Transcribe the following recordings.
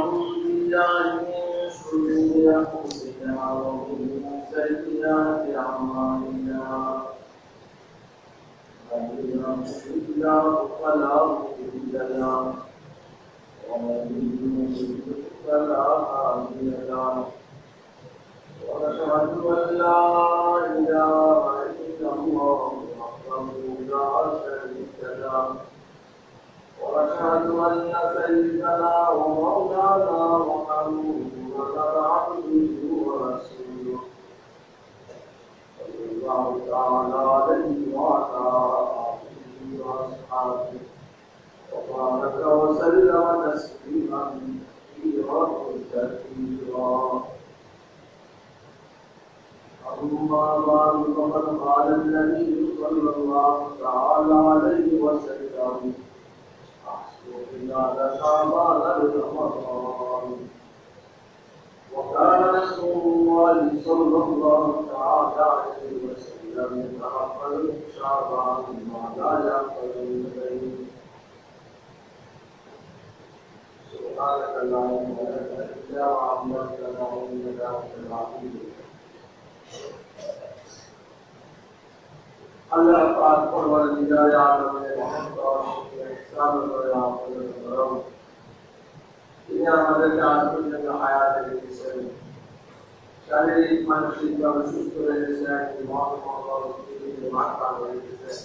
ونعوذ بالله من شرور أنفسنا ومن سيئات أعمالنا من يهده الله فلا مضل له ومن يضلل فلا هادي له ونشهد أن لا إله إلا الله وحده لا شريك له ونشهد أن سيدنا ومولانا محمدا عبده ورسوله صلى الله تعالى عليه وعلى آله وأصحابه وبارك وسلم تسليما كثيرا كثيرا أما بعد فقد قال النبي صلى الله تعالى عليه وسلم إلى شعبان رمضان وكان رسول الله صلى الله تعالى عليه وسلم يتحفظ شعبان ما لا يقبل الليل سبحانك لا علم لنا إلا ما علمتنا إنك أنت العليم اللہ پاک پروردگار عالم رحمت اور احسان و کرم তিনি আমাদেরকে আজ পর্যন্ত হায়াত রেখেছেন শারীরিক মানসিকভাবে সুস্থ রেখেছেন মন মাথা রেখেছেন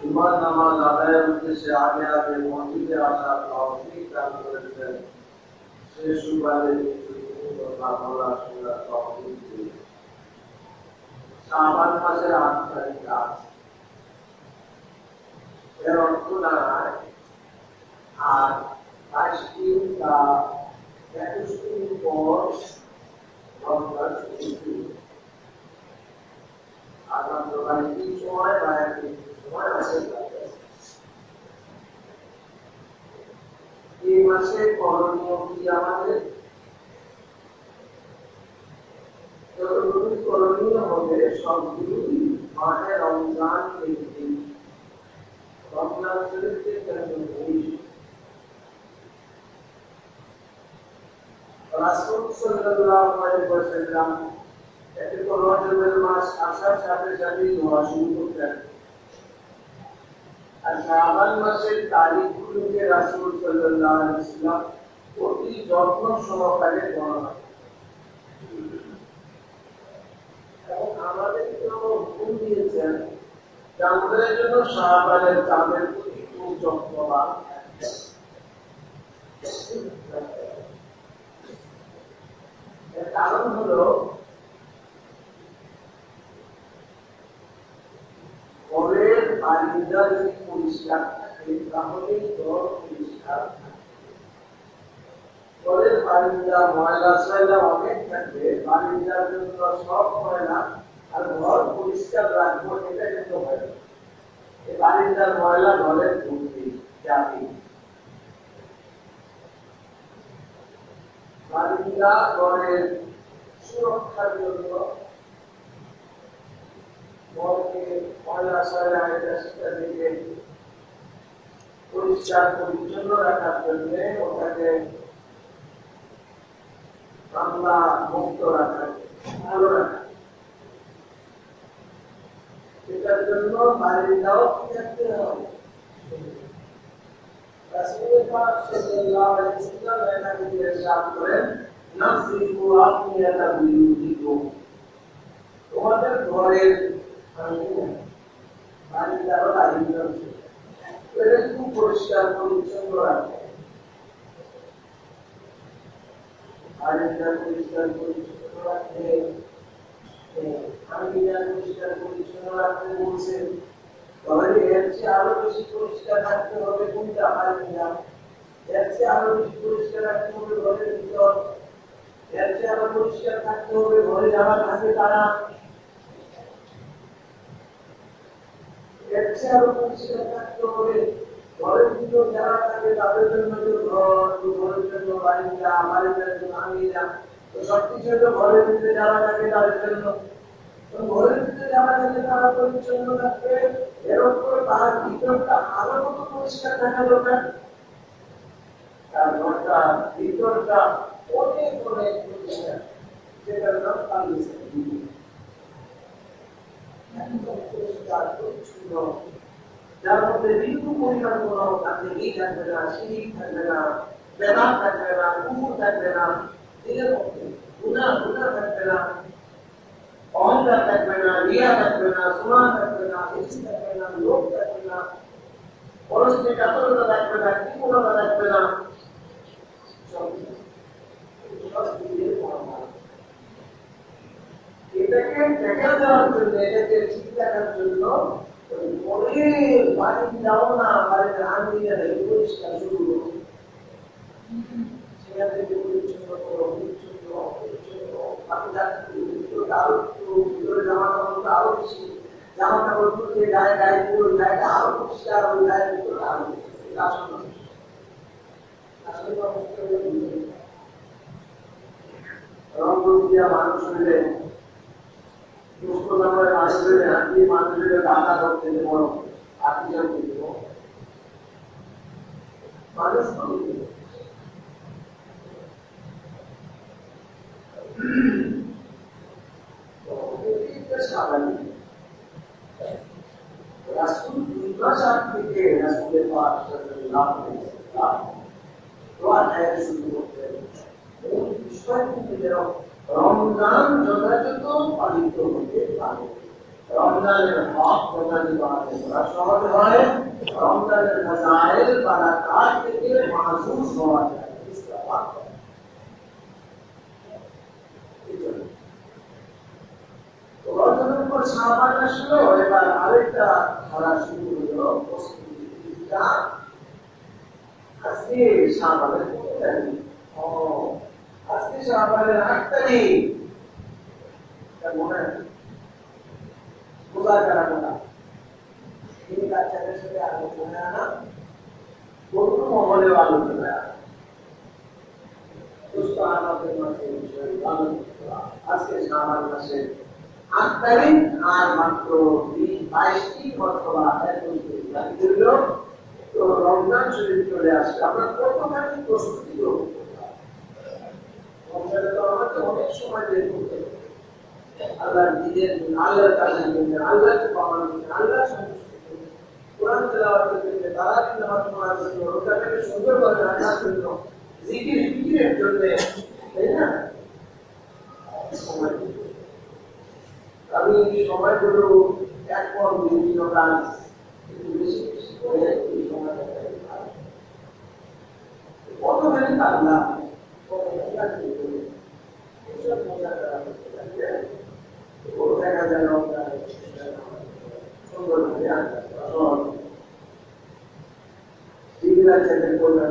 ইমান নামাজ আদায়ের উদ্দেশ্যে আগে আগে মসজিদে আসার তৌফিক দান করেছেন সেই সুবাদে কথা বলা শোনার তৌফিক দিয়েছেন শাবান মাসের ৮ তারিখ আছে এর অর্থ দাঁড়ায় আর ২২ দিন বা ২১ দিন পর রমজান শুরু আগাম কি সময় বা একদিন সময় আছে এই মাসে করণীয় কি আমাদের করণীয় হবে সবগুলি মাহে রমজান দেখতে রমজান শরীফকে রাসূল সাল্লাল্লাহু আলাইহি ওয়াসাল্লাম এতে তো রজবের মাস আসার সাথে সাথে দোয়া শুরু করতেন আর শাবান মাসের তারিখগুলোকে রাসূল সাল্লাল্লাহু আলাইহি ওয়াসাল্লাম অতি যত্ন সহকারে গণনা এবং আমাদের জন্য হুকুম দিয়েছেন চাঁদের জন্য শাবানের চাঁদের প্রতি খুব যত্নবান এর কারণ হলো ঘরের বারিন্দা যদি পরিষ্কার থাকে তাহলে ঘর পরিষ্কার ঘরের বারিন্দা ময়লা সয়লা অনেক থাকবে বারিন্দার জন্য সব ময়লা আর ঘর পরিষ্কার রাখবো এটা কিন্তু হয় না এই বারিন্দার ময়লা ঘরের ঢুকবে যাবে বারিন্দা ঘরের সুরক্ষার জন্য ঘরকে ময়লা সয়লা এটা সেটা থেকে পরিষ্কার পরিচ্ছন্ন রাখার জন্য ওটাকে বাংলা মুক্ত রাখা ভালো রাখা এটার জন্য বারিন্দাও কি থাকতে হবে রাসূল পাক সাল্লাল্লাহু আলাইহি ওয়াসাল্লাম এটাকে ইরশাদ করেন নাসিফু আফিয়াতা বিয়ুতিকুম তোমাদের ঘরের বারিন্দাও বারিন্দা এটা খুব পরিষ্কার পরিচ্ছন্ন রাখবে বারিন্দা পরিষ্কার পরিচ্ছন্ন রাখতে পরিষ্কার পরিচ্ছন্ন রাখতে বলছে তাহলে এর চেয়ে আরো বেশি পরিষ্কার রাখতে হবে কোনটা বারিন্দা এর চেয়ে আরো বেশি পরিষ্কার রাখতে হবে ঘরের ভিতর এর চেয়ে আরো পরিষ্কার থাকতে হবে ঘরে যারা থাকে তারা এর চেয়ে আরো পরিষ্কার থাকতে হবে ঘরের ভিতর যারা থাকে তাদের জন্য ঘর ঘরের জন্য বারিন্দা বারিন্দার জন্য আঙিনা তো সবকিছু হলো ঘরের ভিতরে যারা থাকে তাদের জন্য ঘরের ভিতরে যারা থাকে তারা পরিচ্ছন্ন থাকবে এর উপর তার ভিতরটা আরো কত পরিষ্কার থাকা দরকার তার ঘরটা প্রতিষ্ঠানটা অনেক অনেক প্রতিষ্ঠান, যেটার নাম কালিসা, যার মধ্যে বিন্দু পরিমাণ কোন তাকলিফ থাকবে না, শিরিক থাকবে না, বেদাত থাকবে না, কুফর থাকবে না, দিলের মধ্যে গুনাহ থাকবে না, অহংকার থাকবে না, রিয়া থাকবে না, সুনান থাকবে না, হিংসা থাকবে না, লোভ থাকবে না, পরস্পরের কাতরতা থাকবে না, কৃপণতা থাকবে না। এটাকে দেখা দেওয়ার জন্য, এটাকে ঠিক দেখার জন্য বাড়ি যাও না, বাড়িতে আনবিয়া নেই, পরিষ্কার শুরু করো, সেখান থেকে পরিচ্ছন্ন করো, পরিচ্ছন্ন আরো ভিতরে জামা কাপড় আরো বেশি, জামা কাপড় তুলতে গায়ে গায়ে পুরো গায়েটা আরো পরিষ্কার, ওই গায়ের ভিতরে আরো মানুষ হইলে সুস্থ নামের মানুষ হইলে আজকে মানুষের দাদা করতে বড় আত্মীয় করতে মানুষ স্বাভাবিক। রাসূল 2 মাস আগ থেকে রাসূলের পাক সাল্লাল্লাহু আলাইহি ওয়াসাল্লাম দোয়া আয়াত শুরু করতেন। এই বিষয় কিন্তু রমজান যথাযথ পালিত হতে পারে, রমজানের হক প্রদানিত করা সহজ হয়, রমজানের ফাজাইল বারাকাত থেকে মাসুম হওয়া যায়। রমজানের পর শাবান আসলো, এবার আরেকটা ধরা শুরু হলো প্রস্তুতিটা। আজকে শাবানের কত তারিখ? আজকে শাবানের 8 তারিখ। মনে আছে বোঝা করা কথা এই বাচ্চাদের সাথে আলোচনা আনা, বন্ধু মহলেও আলোচনা আজকে শাবান মাসের 8 তারিখ, আর মাত্র 22টি অথবা 21 তারিখ তো রমজান শরীফ চলে আসছে। আমরা কতখানি প্রস্তুতি গ্রহণ করলাম? রমজানে তো আমাকে অনেক সময় বের করতে হবে আল্লাহর দিনের জন্য, আল্লাহর কাজের জন্য, আল্লাহকে পাওয়ার জন্য, আল্লাহর সন্তুষ্টির জন্য, কোরআন তেলাওয়াতের জন্য, তারাবির নামাজ পড়ার জন্য, রোজাটাকে সুন্দর করে রাখার জন্য, জিকির ফিকিরের জন্য, তাই না? সময় আমি সময়গুলো একপর বিভিন্ন কাজ একটু বেশি বেশি করে এই সময়টা কতখানি কাটলাম, কতখানি কাটতে হবে এসব মজা করা করতে লাগবে। দেখা যায় সুন্দর করে যেগুলা ছেলে করলাম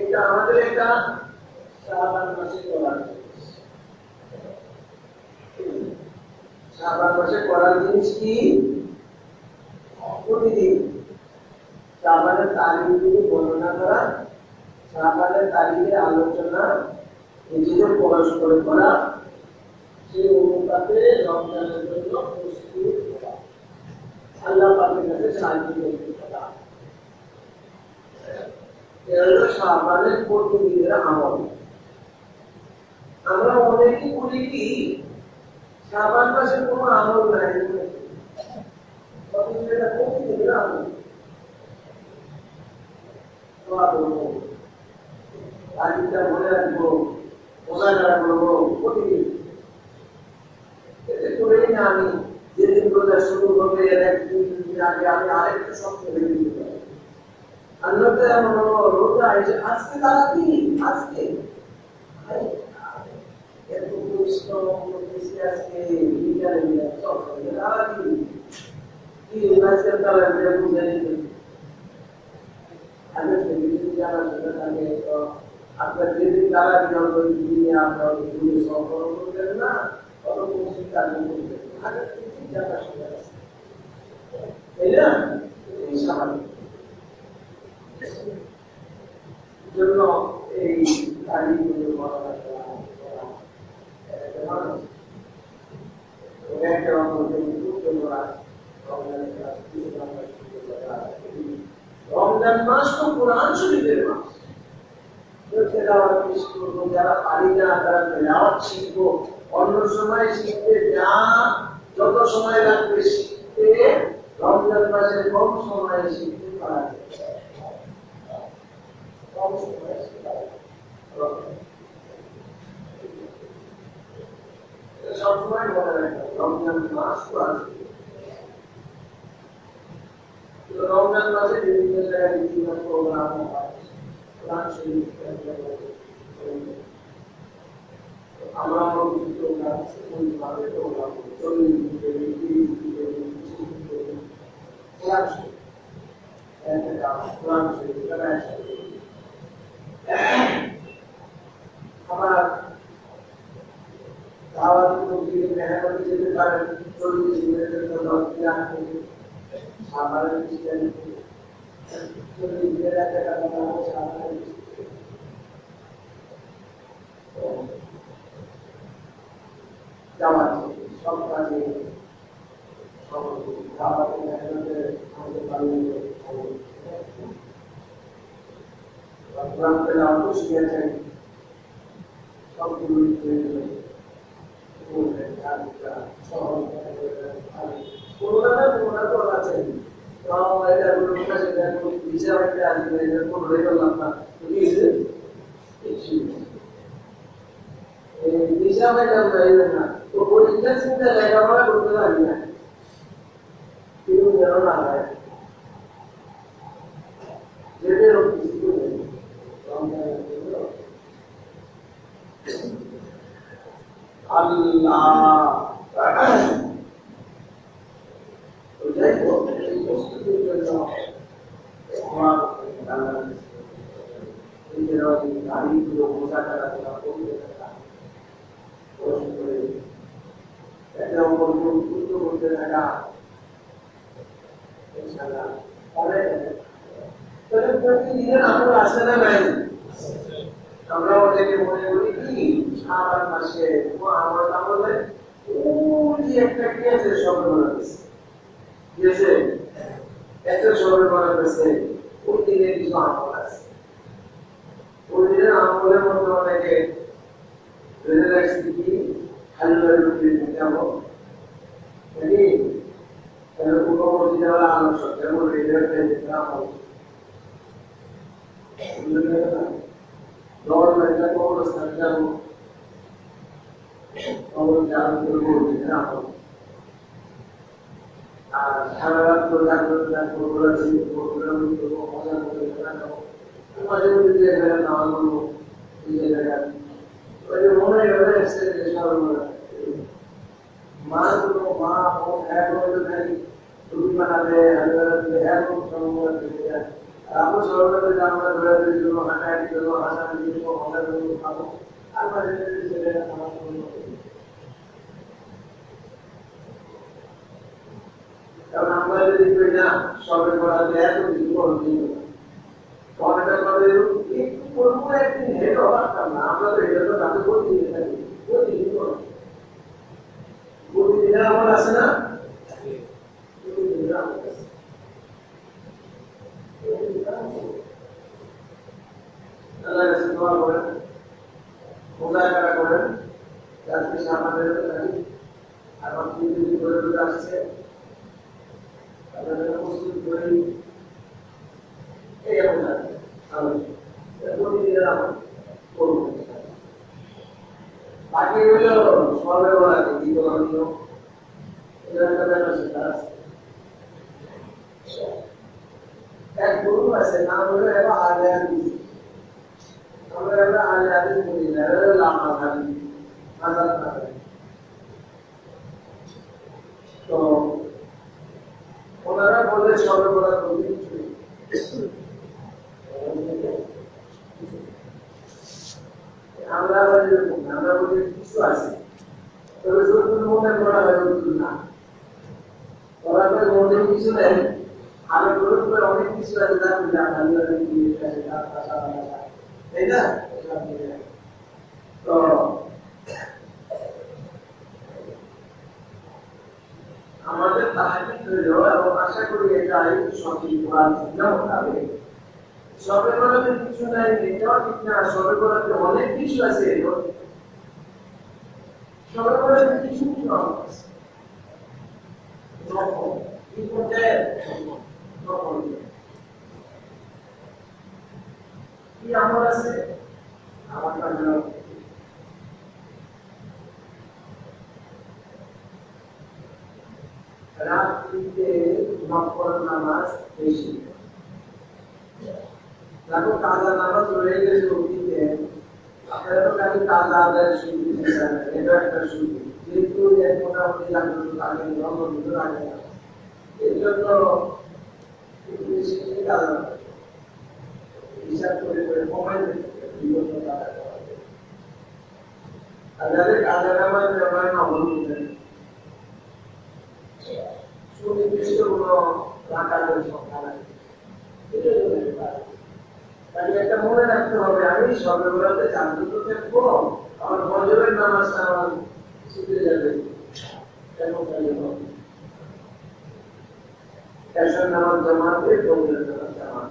এটা আমাদের এটা শাবান মাসে করার শাবান মাসে করার জিনিস কি? প্রতিদিন শাবানের তারিখগুলি বর্ণনা করা, শাবানের তারিখের আলোচনা, নিজেদের পরস্পর করা, সেই অনুপাতে রমজানের জন্য প্রস্তুত করা, আল্লাহ পাকের কাছে সাহায্য করতে করা। এগুলো শাবানের প্রতিদিনের আমল। আমরা অনেকেই বলি কি শাবান মাসে কোনো আমল নাই, প্রতিদিনের আমল। তারিখটা মনে রাখবো, মোজাকারা করবো প্রতিদিন। এতে করেই না আমি যেদিন রোজা শুরু হবে এর 1-2 দিন আগে আমি আরেকটা স্বপ্ন দেখে দিতে পারি। আল্লাহতে এমন রোজা এসে আজকে তারা কি আজকে এত পরিশ্রম করতেছি, আজকে বিকালে তারা কি আজকে তারা বুঝে নিতে আপনার যেদিন তারা দিনে আপনার সফর করবেন না, তত চিন্তা করবেন আগে চিন্তাটা শুনে আসছে, তাই না? এই স্বাভাবিক জন্য এই গাড়িগুলো বর্ণনা করা একটা মানুষ একটা রমজান মাস তো কোরআন শরীফের মাস। যারা পারি না তারা তেলাওয়াত শিখবো, অন্য সময় শিখতে যা যত সময় লাগবে শিখতে রমজান মাসে কম সময়ে শিখতে পারা যায়। কম সময়ে সবসময় মনে রাখবে রমজান মাস কোরআন শরীফ। রমজান মাসে বিভিন্ন জায়গায় বিভিন্ন প্রোগ্রাম হয়, কোরআন শরীফ আমরা প্রোগ্রাম ভাবে প্রোগ্রাম আমার দাওয়াত মেহনতি যেতে পারেন 40 মিনিটের জন্য 10 মিনিট আমার ক্রিশ্চিয়ান 40 মিনিটের একটা কথা বলছে আমার দাওয়াত সব কাজে সব দাওয়াত মেহনতে আমাদের পালনে কোরআন তেলাওয়াত শিখেছেন সবগুলো লেখাপড়া করতে পারি না কেউ যেন না হয় যেটা আল্লাহ যাই হোক এই প্রস্তুতির জন্য আমার গাড়িগুলো বোঝা টাকা তোলা করতে থাকা করে একটা উদ্বুদ্ধ করতে থাকা অনেক প্রতিদিনের আমরা আসে না নাই আমরা অনেকে মনে করি কি শাবান মাসে আমার তাহলে ওই একটা কি আছে সবে বানাতেছে কি আছে একটা সবে বানাতেছে ওই দিনে কিছু আমল আছে ওই দিনের আমলের মধ্যে অনেকে বেঁধে রাখছি কি হালুয়া রুটি যাবো নাকি কোনো মসজিদে ওরা আলোচনা যেমন রেডিও আমল গভর্নমেন্টটা কবরস্থান যাবো কবর জান করবো আমল আর সারা রাত প্রধান মাঝে মধ্যে দিয়ে নামাজ করবো মনে মাগুলো মা এক রুটি বানাবে আমরা সরকারের আমরা ধরে দিল হাঁটাহাঁটি করবো হাঁটাহাঁটি করবো মজা করবো খাবো আর মাঝে মধ্যে ছেলেরা নামাজ করবো। কারণ আমরা যদি না সবে পড়াতে এত কিছু বড় দিন পড়াটা করে একটু করবো একদিন হেঁটে পারতাম না আমরা তো এটা তো তাকে প্রতিদিন থাকি প্রতিদিন করো প্রতিদিনের আমার আছে না প্রতিদিনের আমার আছে আল্লাহ কাছে দোয়া করেন মোজাকারা করেন যাতে আমাদের আর আপনি যদি করে আসছে আপনাদের প্রস্তুত করে এই আমরা প্রতিদিনের আমার করবো বাকি হইল সবে বলাতে কি করণীয় এটা একটা ব্যাপার সেটা আছে এক গুরু আছে নাম হলো এবার আলে হাদিস আমরা এবার আলে হাদিস বলি না এবার লামা হাদিস আজাদ না তো ওনারা বলে সবে বলা করতে আমরা আমরা বলি কিছু আছে তবে যতটুকু মনে করা হয় ততটুকু না করার পরে মনে কিছু নেই আমি বলুন অনেক কিছু আছে তাই না তো আমাদের তাহাজ্জুদ হইল এবং আশা করি এটাই সঠিক কোরআন সুন্নাহ মোতাবেক। সবে বরাতে কিছু নাই, এটাও ঠিক না। সবে বরাতে অনেক কিছু আছে, সবে বরাতে কিছু কিছু আমল আছে। কি করতে কি আমল আছে আমার কাছে রাত্রিতে নফল নামাজ বেশি। দেখো কাজা নামাজ রয়ে গেছে অতীতে, আপনারা তো খালি কাজা আদায় শুনতেছেন, এটা একটা শুরু। যেহেতু মোটামুটি লাগলো আগে নগদ আগে, এই জন্য বেশি কাজা হিসাব করে করে কমাই দিচ্ছে বিভিন্ন টাকা। আর যাদের কাজা নামাজ ব্যবহার নগদ বুঝেন সুনির্দিষ্ট কোনো রাখার সংখ্যা লাগে, একটা মনে রাখতে হবে আমি সর্ববেলাতে জাগ্রত থাকবো, আমার ফজরের নামাজটা আমার ছুটে যাবে, এশার নামাজ জামাতে, ফজরের নামাজ জামাত,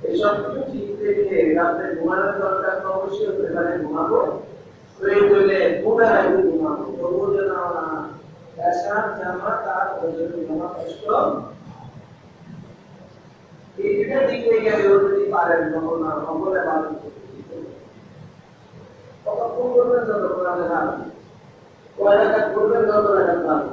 এইসব কিছু ঠিক রেখে রাত্রে ঘুমানোর দরকার তো অবশ্যই হতে পারে, ঘুমাবো প্রয়োজনে ঘুমের আগে ঘুমাবো, তবুও যেন এশার জামাত আর ফজরের নামাজ কষ্ট এটা দিকে গেলে যদি পারেন তখন না সকলে ভালো কতক্ষণ করবেন যতক্ষণ আমাদের ভালো, কয় টাকা করবেন যত টাকা ভালো।